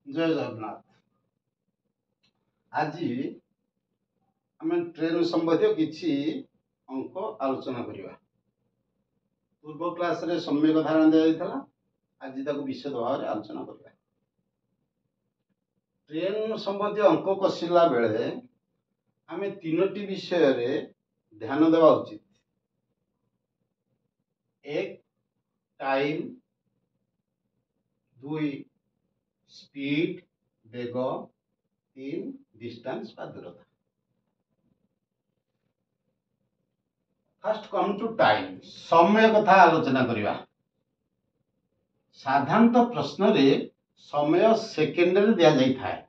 जय जगन्नाथ। आज आम ट्रेन संबंधी किसी अंक आलोचना करवा। पूर्व क्लास रे सम्यक धारणा दिया आज ताको विशद भाव में आलोचना करवा। ट्रेन संबंधी अंक कषिला बेले आम तीनोटी विषय रे ध्यान देवा उचित। एक टाइम, दुई स्पीड वेग, तीन डिस्टेंस बा दूरता। फर्स्ट कम टू टाइम समय कथा आलोचना करवा। साधारणतः प्रश्न रे समय सेकेंड रे दिया जाई थाए,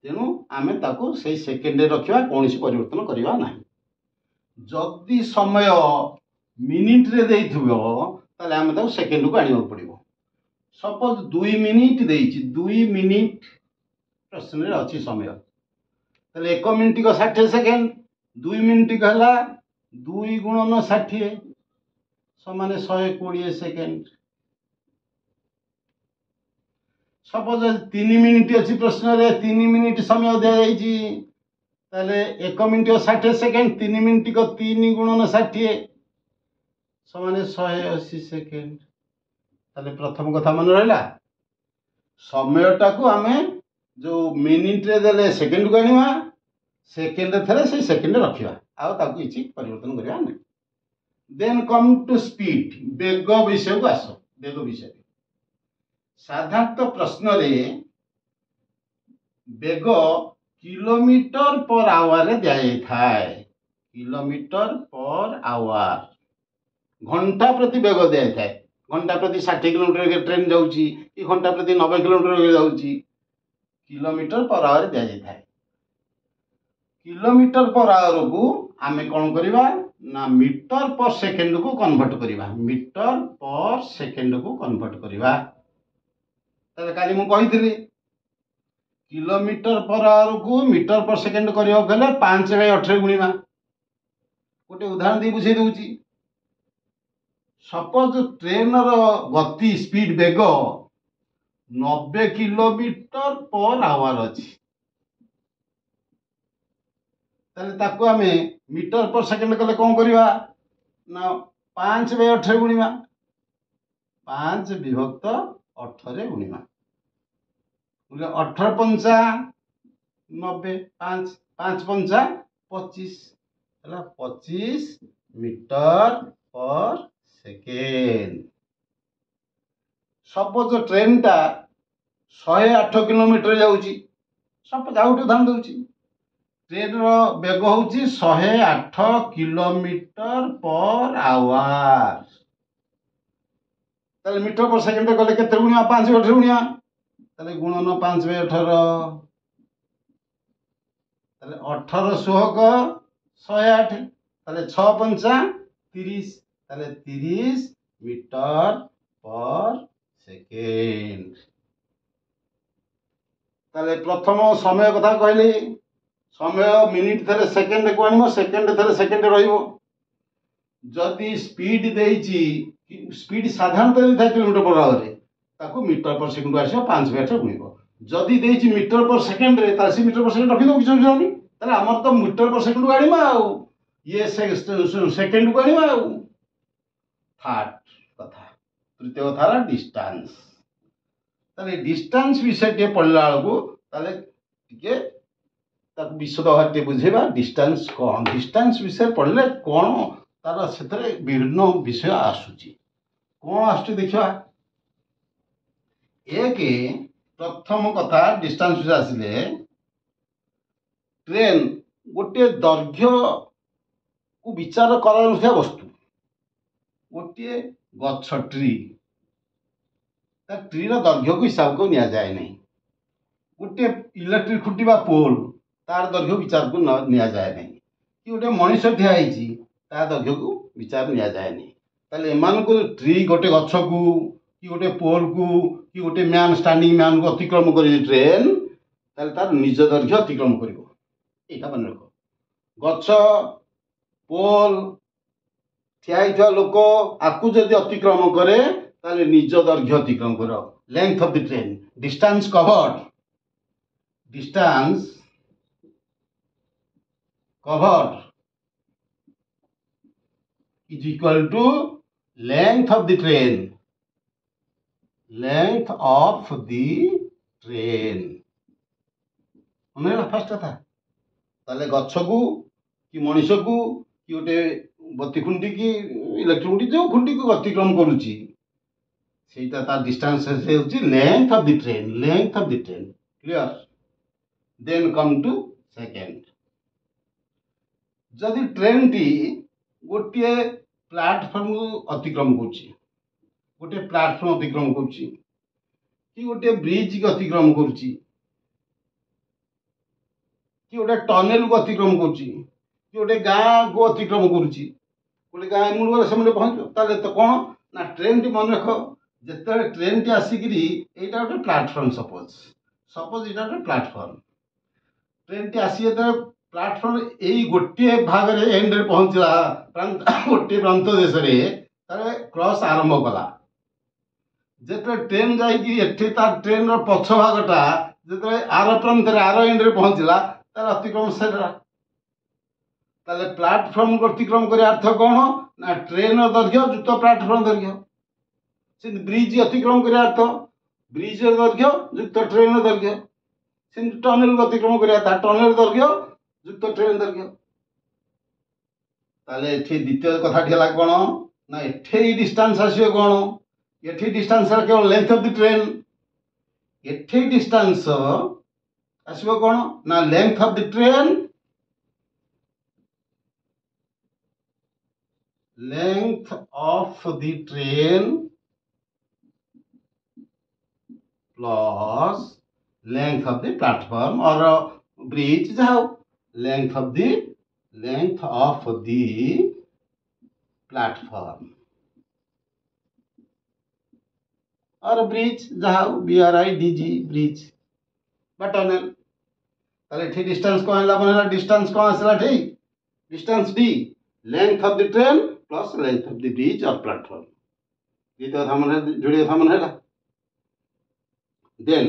तेणु आमे ताको से सेकेंड रे रखिबा, कोनोसी परिवर्तन करवा नाही। जदि समय मिनिट रे देइथुबो ताले आमे ताको सेकेंड को आनिबो पड़िबो। सपोज 2 मिनिट देइछि, 2 मिनिट प्रश्न रे अछि समय, ताले 1 मिनिट को 60 सेकेंड, 2 मिनिट को हला 2 गुणन 60 समान 120 सेकेंड। सपोज 3 मिनिट अच्छी प्रश्न रे 3 मिनिट समय दिया जाइए, ताले 1 मिनिट को 60 सेकेंड, 3 मिनिट को 3 गुणन 60 समान 180 सेकेंड। ताले प्रथम कथा मन रहा समयटा को आमे जो मिनिट रे देले सेकेंड को आनिवा, सेकेंड थे से सेकेंड रखिबा, आउ ताको किछि परिवर्तन करबा नै। देन कम टू स्पीड, वेग विषय को आसो। वेग विषय साधारणतः प्रश्न रे वेग किलोमीटर पर आवर रे दिया जाय थाए। किलोमीटर पर आवर, घंटा प्रति वेग दिया थाए। घंटा प्रति 60 किलोमीटर ट्रेन जाउची, कि घंटा प्रति 90 किलोमीटर जाउची, किलोमीटर पर आवर दिया जाय थाए। किलोमीटर पर आवर को आमे कोन करबा ना मीटर पर सेकेंड को कन्वर्ट करबा। मीटर पर सेकेंड को कन्वर्ट करबा। तले काली मु कहितली किलोमीटर पर आवर को मीटर पर सेकेंड करियो गले 5/18 गुणिबा। गोटे उदाहरण दे बुझे दूची। सपोज ट्रेन रो गति स्पीड वेग 90 किलोमीटर पर आवर अछि, ताले ताको आमे मीटर पर सेकेंड कले कोन करबा ना 5/18 गुणिबा। 5 विभक्त 18 गुणिबा, 18 पंचा 90, 5 पंचा 25 हला 25 मीटर पर सेकेंड। सपोज ट्रेन टा 108 किलोमीटर जाउची, सपोज आउट उदाहरण दउची। ट्रेन रो वेग होउची 108 किलोमीटर पर आवर, ताले मीटर पर सेकेंड कले केते गुणिया 5/18 गुणिया, ताले गुणन 5/18, ताले 18 सोहक 108, ताले 6 पंचा 30, ताले 30 मीटर पर सेकेंड। ताले प्रथम समय कथा कहली, समय मिनिट थे सेकेंड को आनिबो, सेकेंड थे सेकेंड रहिबो। जदि स्पीड देइची, स्पीड साधारणतः था किलोमीटर पर आवर रे, ताको मीटर पर सेकेंड आसीबो 5/18 गुणिबो। जदि देइची मीटर पर सेकेंड रे, तासी मीटर पर सेकेंड रखि दो किछ जानी, ताले हमर तो मीटर पर सेकेंड को आनिबा आउ ये सेकेंड को आनिबा आउ। थर्ड कथा, तृतीय कथा ला डिस्टेंस। ताले डिस्टेंस विषय के पढ़ला को ताले टिके ताको विशद भाव बुझेबा। डिस्टेंस कौन, डिस्टेंस विषय पढ़ले कौन तार से विभिन्न विषय आसुची। कौन आसुची देखा। एक प्रथम कथा डिस्टेंस विषय आसिले, ट्रेन गोटे दैर्घ्य को विचार करा वस्तु। गोटे गछ ट्री, ट्री दैर्घ्य को हिसाब को निया जाए नहीं। गोटे इलेक्ट्रिक खुंटी बा पोल, तार दैर्घ्य विचार को निया जाए नहीं। कि गोटे मनीष ठिया होइची, तार दैर्घ्य को विचार निया जाए नहीं। ताले एमान को ट्री गोटे गछ को कि गोटे पोल को कि गोटे मैन स्टैंडिंग मैन को अतिक्रम करी ट्रेन, ताले तार निज दैर्घ्य अतिक्रम करिवो। एटा मन रखो। गछ पोल ठिया होइथवा लोक आकु जदि अतिक्रम करे, ताले निज दैर्घ्य अतिक्रम कर length of the train distance covered is equal to length of the train मन फर्स्ट कथा ताले गछ को कि मनीष को कि गोटे बत्ती खुंटी की इलेक्ट्रिक खुंटी जो खुंटी को अतिक्रम करुच्ची सेटा तार डिस्टेंस होची length of the train clear then come to second जदि ट्रेन टी गोटे प्लाटफॉर्म अतिक्रम करुच्ची गोटे प्लाटफॉर्म अतिक्रम करुच्ची कि गोटे ब्रिज को अतिक्रम करुच्ची कि गोटे टनेल को अतिक्रम करुच्ची कि गोटे गाँ को अतिक्रम करुच्ची गोटे गाँ मूल से पहुँच तो कौन ना ट्रेन टी मन रख जिते ट्रेन टी आसिकी यहाँ गोटे प्लाटफर्म सपोज यहाँ गोटे प्लाटफर्म ट्रेन टी आसी प्लाटफर्म यही गोटे भाग एंड पहुँचला गोटे प्रांत देश क्रॉस आरंभ कला जिते ट्रेन जाइए ट्रेन पछ भागटा जो आर प्रांत आर एंड पहुँचला तार अतिक्रम सरला ताले प्लाटफर्म अतिक्रम कर अर्थ कौन ना ट्रेन दैर्घ्य युक्त प्लाटफर्म दैर्घ्य ब्रिज अतिक्रम कर अर्थ ब्रिज दैर्घ्य युक्त ट्रेन दैर्घ्य टनेल अतिक्रम कर टनेल दैर्घ्य युक्त ट्रेन दैर्घ्य ताले द्वितीय कथा कौन ना एठे डिस्टेंस आसो कौन ये डिस्टेंस केवल लेंथ ऑफ द ट्रेन ये डिस्टेंस आसो कौन ना length of the train plus length of the platform और ब्रिज जाओ लेंथ ऑफ द प्लेटफॉर्म और ब्रिज जाओ BRIDG ब्रिज टनेल ताले डिस्टेंस कौन है डिस्टेंस कौन आसला ठीक distance D length of the train plus length of the bridge और प्लेटफॉर्म द्वितीय कथा मन जोड़ी कथा मन है देन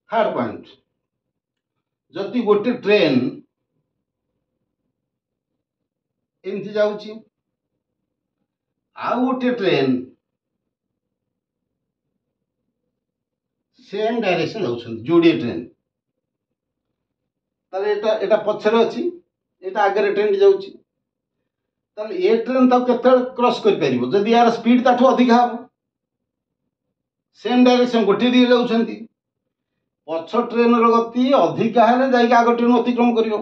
थर्ड पॉइंट जदि गोटे ट्रेन एमती जाउची आउ गोटे ट्रेन सेम डायरेक्शन जाउछन जोड़ी ट्रेन ताले एटा पछरे अछि एटा आगे ट्रेन जाउची ताले ए ट्रेन तब केते क्रॉस कर परिबो जदि यार स्पीड ताठो अधिक हाबो सेम डायरेक्शन गोटे दिए जाउछंती पछ ट्रेन रो गति अधिक हेले जाई आगे ट्रेन अतिक्रम करियो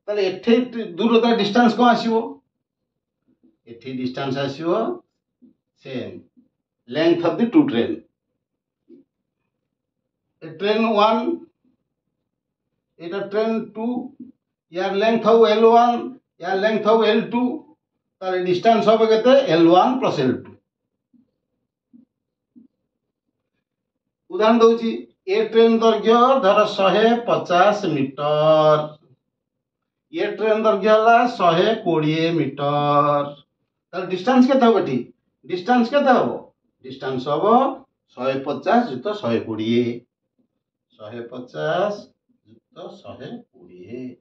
ताले एठे दूरता डिस्टेंस को आसीबो एठे डिस्टेंस आसीबो same length of the two train train 1 एटा ट्रेन 2 यार लेंथ हो L1 यार लेंथ हो L2 तार डिस्टेंस हो केते L1 प्लस L2 उदाहरण दउची ए ट्रेन दैर्घ्य धर 150 मीटर ये ट्रेन दैर्घ्य हला 120 मीटर तार डिस्टेंस केते हो बेटी डिस्टेंस केते हो डिस्टेंस हो 150 जुत 120 150 जुत 120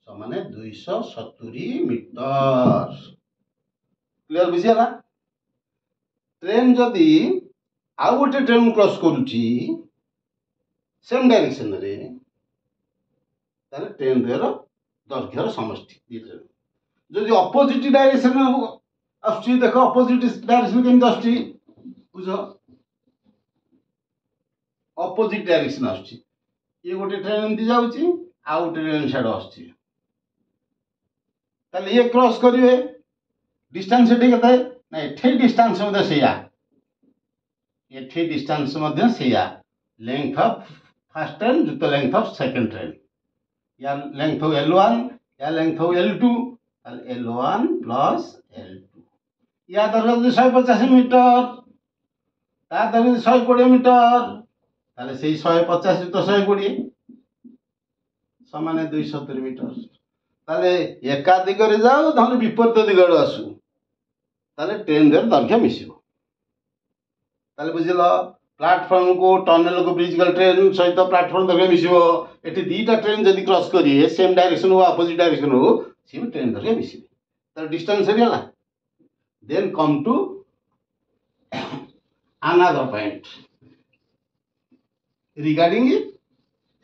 समान 270 मीटर क्लियर बुझीगला ट्रेन जदि आउ गोटे ट्रेन क्रॉस करुची सेम डायरेक्शन रे ताले ट्रेन रे दैर्घ्यर समष्टि जदि अपोजिट डायरेक्शन आसुची देख अपोजिट डायरेक्शन केमती आसुची बुझ अपोजिट डायरेक्शन आसुची ये गोटे ट्रेन एमती जाउची आउ गोटे ट्रेन साइड आसुची ताले ये क्रॉस करिवे डिस्टेंस एठी केते ना एठी डिस्टेंस मध्ये सेया एठी डिस्टेंस मध्ये सेया लेंथ ऑफ फर्स्ट ट्रेन जुत लेंथ ऑफ सेकंड ट्रेन या लेंथ हो L1 या लेंथ हो L2 L1 प्लस L2 या दरज 150 मीटर ता दरज 120 मीटर ताले सेही 150 जुत 120 समान 270 मीटर ताले एका दिगरे जाऊ ताले विपरीत दिगरे आसु ताले ट्रेन दैर्घ्य मिसिबो ताले बुझिल प्लाटफर्म को टनेल को ब्रिज गल ट्रेन सहित प्लाटफर्म दैर्घ्य मिसिबो एठी दीटा ट्रेन जदि क्रॉस करिए सेम डायरेक्शन हो अपोजिट डायरेक्शन हो सी भी ट्रेन दैर्घ्य मिसिबे तार डिस्टेंस हेला then come to another point regarding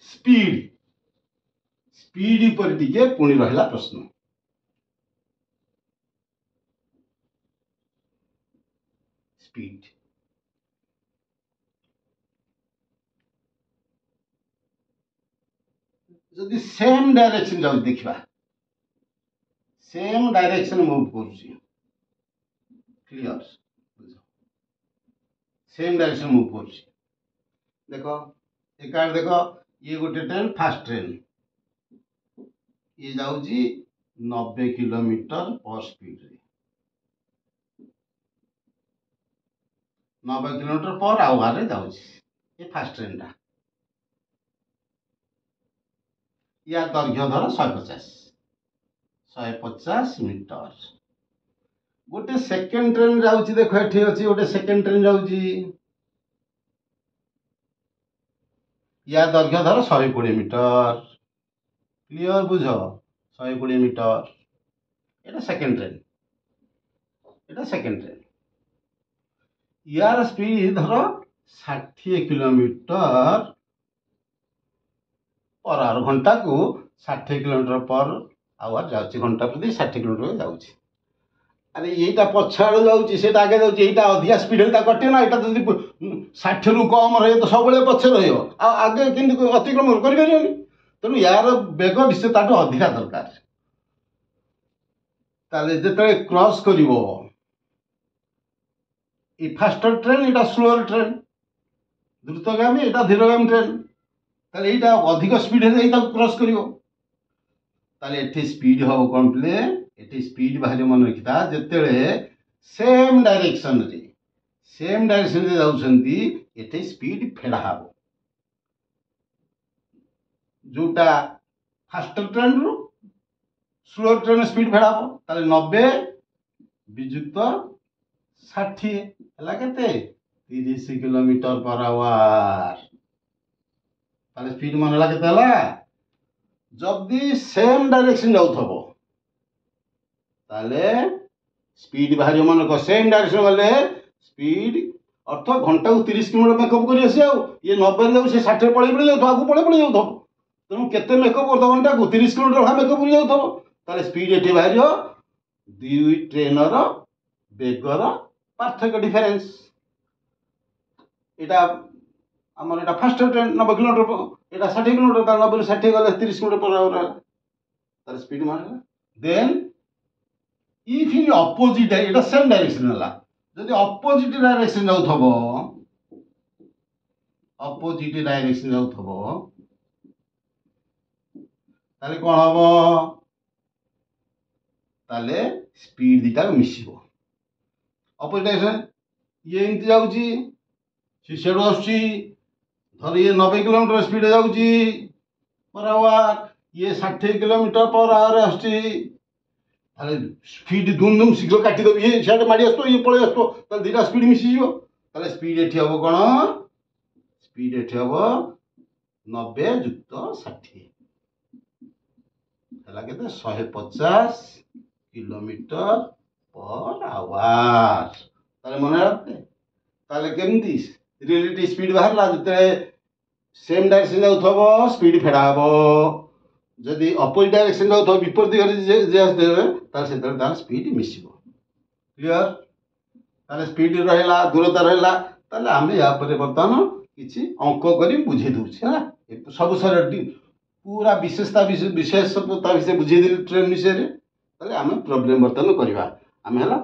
speed ऊपर टिके पुणी रहिला प्रश्न स्पीड जदि सेम डायरेक्शन जाउ देखिबा सेम डायरेक्शन मूव करूची क्लियर सेम डायरेक्शन मूव करूची देखो एक कार्ड देखो ये गोटे ट्रेन फास्ट ट्रेन ये जाउची 90 किलोमीटर पर स्पीड रे 90 किलोमीटर पर आवर रे जाउची ये फास्ट ट्रेन टा या दैर्घ्य धर 150 मीटर गोटे सेकेंड ट्रेन जाउची देखो एठी अछि गोटे सेकेंड ट्रेन जाउची या दैर्घ्य धर 120 मीटर क्लियर बुझ 120 मीटर एटा सेकेंड ट्रेन यार स्पीड धर 60 किलोमीटर पर आवर घंटा को 60 किलोमीटर पर आवर जाउची घंटा प्रति 60 किलोमीटर जाउची अरे येटा पछाड़ जाउची सेटा आगे जाउची येटा अधिका स्पीड हेता कटे ना एटा जदी 60 रु कम रहे तो सबले पछे रहियो आगे किंतु अतिक्रमण करि परियोनी तेणु यार बेग निश्चित ताठू अधिका दरकार ताले जेतले क्रॉस करिवो ई फास्टर ट्रेन एटा स्लोअर ट्रेन द्रुतगामी एटा धीरगामी ट्रेन ताले एटा अधिक स्पीड हे एटा क्रॉस करिवो ताले एठी स्पीड हो कोनप्ले एठी स्पीड बाहर मन रखिता जेतेले सेम डायरेक्शन रे जाउछंती एठी स्पीड फेडा हाबो जोटा फास्टर ट्रेन रु स्लो ट्रेन स्पीड फेडाबो ताले 90 विजुक्त 60 हला केते 30 किलोमीटर पर आवर ताले स्पीड मन हला केते हला जदी सेम डायरेक्शन जाउथबो ताले स्पीड बाहर मन को सेम डायरेक्शन गले स्पीड अर्थ घंटा को 30 किलोमीटर मेकअप करी आसी आ ये 90 जाउ से 60 पळे पळे जाउ आगु पळे पळे जाउ तेणु केते मेकअप कर घंटा को 30 किलोमीटर भाई मेकअप कर जाउ ताले स्पीड एठी बाहर दुई ट्रेनर बेगर पार्थक्य डिफरेंस एटा हमर एटा फास्ट ट्रेन 90 किलोमीटर एटा 60 किलोमीटर ताले 90 60 गले 30 किलोमीटर पर आवर ताले स्पीड मारला then if in opposite Etah same direction हला जदि ऑपोजिट डायरेक्शन जाउथबो ताले कोन हबो ताले स्पीड दिटा मिसिबो अपोजिट डायरेक्शन ये इंत जाउची सिसेडो आउची धर ये 90 किलोमीटर स्पीड जाउची पर आवर ये 60 किलोमीटर पर आवर आउची ताले स्पीड दुम शीघ्र काटी दो ये साइड माडी आस्तो ये पळे आस्तो ताले दिटा स्पीड मिसि जिवो ताले स्पीड एठी हबो कोन स्पीड एठी हबो 90 युक्त 60 हला केते 150 किलोमीटर पर आवर ताले मन रखते ताले केमती रिलेटिव स्पीड बाहरला जते सेम डायरेक्शन जाउथबो स्पीड फेडा हबो जदि अपोजिट डायरेक्शन जाउथबो विपरीत दिगरे जे आस्ते ताले सेतर तार स्पीड मिसिबो क्लियर ताले स्पीड रहला दूरता रहला ताले आमे या परे वर्तमान किछि अंक करी बुझे दउछि हला सब सारे पूरा विशेषता विशेषता विषय बुझे दिल ट्रेन विषय रे ताले आमे प्रॉब्लम वर्तमान करबा आमे हला